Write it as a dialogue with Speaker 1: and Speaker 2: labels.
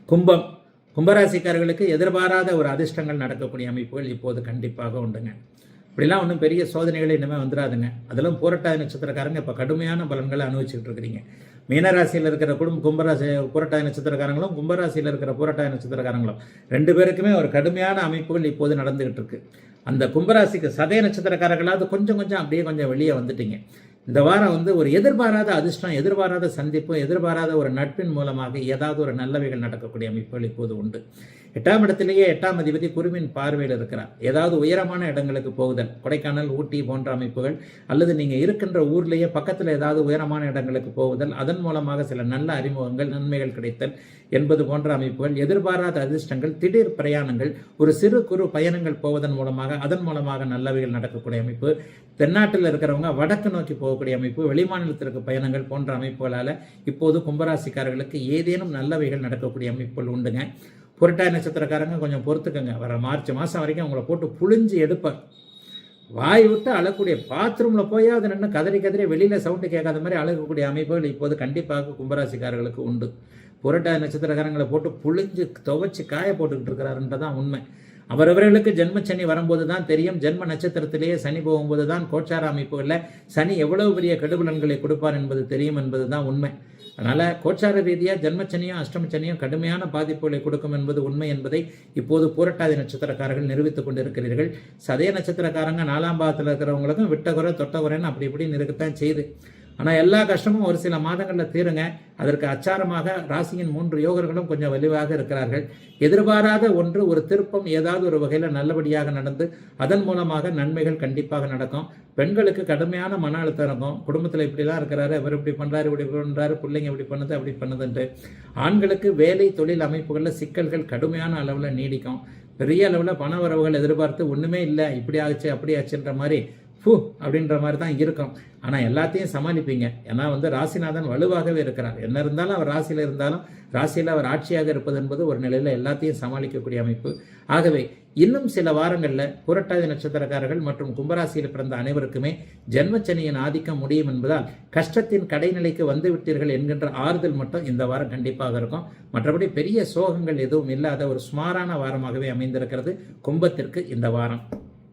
Speaker 1: கும்பம், கும்பராசிக்காரர்களுக்கு எதிர்பாராத ஒரு அதிர்ஷ்டங்கள் நடக்கக்கூடிய அமைப்புகள் இப்போது கண்டிப்பாக உண்டுங்க. இப்படிலாம் ஒன்றும் பெரிய சோதனைகள் இனிமேல் வந்துடாதுங்க. அதிலும் புரட்டாதி நட்சத்திரக்காரங்க இப்போ கடுமையான பலன்களை அனுபவிச்சுட்டு இருக்கிறீங்க. மீனராசியில் இருக்கிற கும்பராசி புரட்டாதி நட்சத்திரக்காரங்களும் கும்பராசியில் இருக்கிற புரட்டாதி நட்சத்திரக்காரங்களும் 2 பேருக்குமே ஒரு கடுமையான அமைப்புகள் இப்போது நடந்துகிட்டு இருக்கு. அந்த கும்பராசிக்கு சதய நட்சத்திரக்காரர்களாவது கொஞ்சம் அப்படியே கொஞ்சம் வெளியே வந்துட்டீங்க. இந்த வாரம் ஒரு எதிர்பாராத அதிர்ஷ்டம், எதிர்பாராத சந்திப்பு, எதிர்பாராத ஒரு நட்பின் மூலமாக ஏதாவது ஒரு நல்லவைகள் நடக்கக்கூடிய அமைப்புகள் இப்போது உண்டு. 8ஆம் இடத்திலேயே 8ஆம் அதிபதி குருவின் பார்வையில் இருக்கிறார். ஏதாவது உயரமான இடங்களுக்கு போகுதல், கொடைக்கானல், ஊட்டி போன்ற அமைப்புகள், அல்லது நீங்கள் இருக்கின்ற ஊர்லேயே பக்கத்தில் ஏதாவது உயரமான இடங்களுக்கு போகுதல், அதன் மூலமாக சில நல்ல அறிமுகங்கள், நன்மைகள் கிடைத்தல் என்பது போன்ற அமைப்புகள், எதிர்பாராத அதிர்ஷ்டங்கள், திடீர் பிரயாணங்கள், ஒரு சிறு குறு பயணங்கள் போவதன் மூலமாக அதன் மூலமாக நல்லவைகள் நடக்கக்கூடிய அமைப்பு, தென்னாட்டில் இருக்கிறவங்க வடக்கு நோக்கி போகக்கூடிய அமைப்பு, வெளிமாநிலத்திற்கு பயணங்கள் போன்ற அமைப்புகளால் இப்போது கும்பராசிக்காரர்களுக்கு ஏதேனும் நல்லவைகள் நடக்கக்கூடிய அமைப்புகள் உண்டுங்க. புரட்டாதி நட்சத்திரக்காரங்க கொஞ்சம் பொறுத்துக்கங்க. வர மார்ச் மாதம் வரைக்கும் அவங்கள போட்டு புழிஞ்சு எடுப்பார். வாய் விட்டு அழக்கூடிய பாத்ரூமில் போய் அது நின்று கதறி வெளியில் சவுண்டு கேட்காத மாதிரி அழகக்கூடிய அமைப்புகள் இப்போது கண்டிப்பாக கும்பராசிக்காரர்களுக்கு உண்டு. புரட்டாதி நட்சத்திரக்காரங்களை போட்டு புழிஞ்சு துவைச்சி காய போட்டுக்கிட்டு இருக்கிறாருன்றதான் உண்மை. அவரவர்களுக்கு ஜென்மச்சனி வரும்போது தான் தெரியும். ஜென்ம நட்சத்திரத்திலேயே சனி போகும்போது தான் கோச்சார அமைப்புகளில் சனி எவ்வளவு பெரிய கெடுபலன்களை கொடுப்பார் என்பது தெரியும் என்பது தான் உண்மை. அதனால் கோச்சார ரீதியாக ஜென்மச்சனியும் அஷ்டமச்சனியும் கடுமையான பாதிப்புகளை கொடுக்கும் என்பது உண்மை என்பதை இப்போது புரட்டாதி நட்சத்திரக்காரர்கள் நிரூபித்துக் கொண்டிருக்கிறீர்கள். சதய நட்சத்திரக்காரங்க 4ஆம் பாவத்தில் இருக்கிறவங்களுக்கும் விட்டகுறை தொட்டகுறைன்னு அப்படி இப்படின்னு இருக்கத்தான் செய்யுது. ஆனால் எல்லா கஷ்டமும் ஒரு சில மாதங்களில் தீருங்க. அதற்கு அச்சாரமாக ராசியின் 3 யோகர்களும் கொஞ்சம் வலிவாக இருக்கிறார்கள். எதிர்பாராத ஒன்று, ஒரு திருப்பம் ஏதாவது ஒரு வகையில் நல்லபடியாக நடந்து அதன் மூலமாக நன்மைகள் கண்டிப்பாக நடக்கும். பெண்களுக்கு கடுமையான மன அழுத்தம் இருக்கும். குடும்பத்தில் இப்படிலாம் இருக்கிறாரு, இவர் இப்படி பண்ணுறாரு, இப்படி பண்ணுறாரு, பிள்ளைங்க இப்படி பண்ணுது அப்படி பண்ணுதுன்ட்டு. ஆண்களுக்கு வேலை தொழில் அமைப்புகளில் சிக்கல்கள் கடுமையான அளவில் நீடிக்கும். பெரிய அளவில் பண வரவுகள் எதிர்பார்த்து ஒன்றுமே இல்லை, இப்படி ஆச்சு அப்படி ஆச்சுன்ற மாதிரி அப்படின்ற மாதிரி தான் இருக்கும். ஆனால் எல்லாத்தையும் சமாளிப்பீங்க. ஏன்னா ராசிநாதன் வலுவாகவே இருக்கிறார். என்ன இருந்தாலும் அவர் ராசியில் இருந்தாலும் ராசியில் அவர் ஆட்சியாக இருப்பது என்பது ஒரு நிலையில் எல்லாத்தையும் சமாளிக்கக்கூடிய அமைப்பு. ஆகவே இன்னும் சில வாரங்களில் புரட்டாதி நட்சத்திரக்காரர்கள் மற்றும் கும்பராசியில் பிறந்த அனைவருக்குமே ஜென்மச்சனியின் ஆதிக்கம் முடியும் என்பதால் கஷ்டத்தின் கடைநிலைக்கு வந்து விட்டீர்கள் என்கின்ற ஆறுதல் மட்டும் இந்த வாரம் கண்டிப்பாக இருக்கும். மற்றபடி பெரிய சோகங்கள் எதுவும் இல்லாத ஒரு சுமாரான வாரமாகவே அமைந்திருக்கிறது கும்பத்திற்கு இந்த வாரம்.